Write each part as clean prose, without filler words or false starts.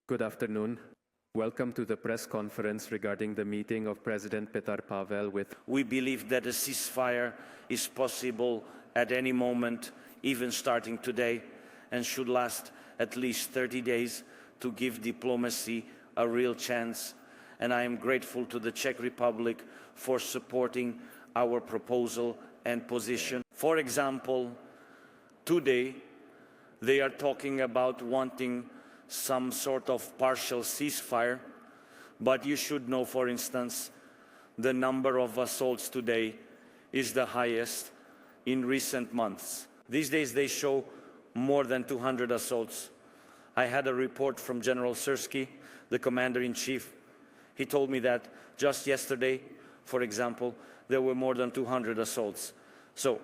Good afternoon. Welcome to the press conference regarding the meeting of President Petar Pavel with... We believe that a ceasefire is possible at any moment, even starting today, and should last at least 30 days to give diplomacy a real chance. And I am grateful to the Czech Republic for supporting our proposal and position. For example, today they are talking about wanting some sort of partial ceasefire, but you should know, for instance, the number of assaults today is the highest in recent months. These days they show more than 200 assaults. I had a report from General Syrský, the commander-in-chief. He told me that just yesterday, for example, there were more than 200 assaults. So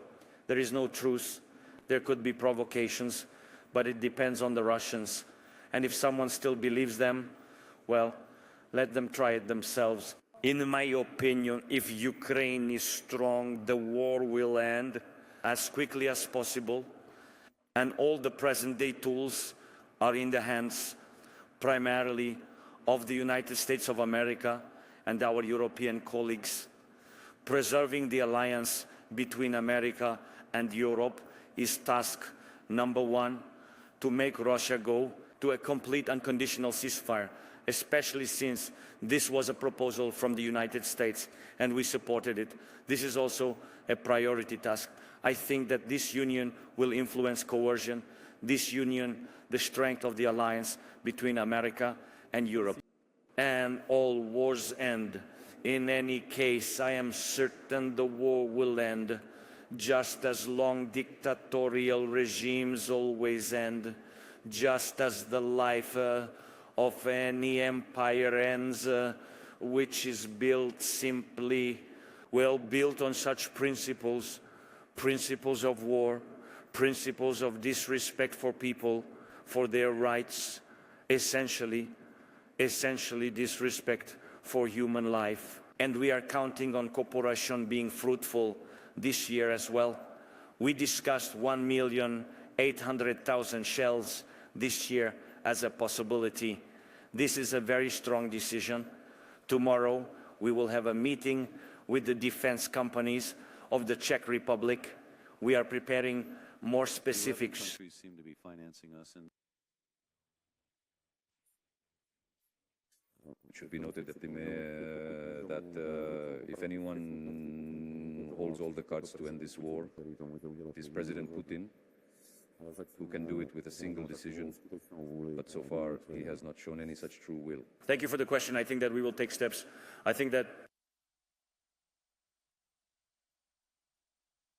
there is no truce. There could be provocations, but it depends on the Russians. And if someone still believes them, well, let them try it themselves. In my opinion, if Ukraine is strong, the war will end as quickly as possible. And all the present-day tools are in the hands, primarily, of the United States of America and our European colleagues. Preserving the alliance between America and Europe is task number one, to make Russia go to a complete unconditional ceasefire, especially since this was a proposal from the United States and we supported it. This is also a priority task. I think that this union will influence coercion, this union, the strength of the alliance between America and Europe. And all wars end. In any case, I am certain the war will end, just as long dictatorial regimes always end. Just as the life of any empire ends, which is built simply, well, built on such principles, principles of war, principles of disrespect for people, for their rights, essentially disrespect for human life. And we are counting on cooperation being fruitful this year as well. We discussed 1,800,000 shells this year as a possibility. This is a very strong decision. Tomorrow we will have a meeting with the defense companies of the Czech Republic. We are preparing more specifics. Countries seem to be financing us, and it should be noted that, if anyone holds all the cards to end this war, it is President Putin, who can do it with a single decision, but so far he has not shown any such true will. Thank you for the question. I think that we will take steps. I think that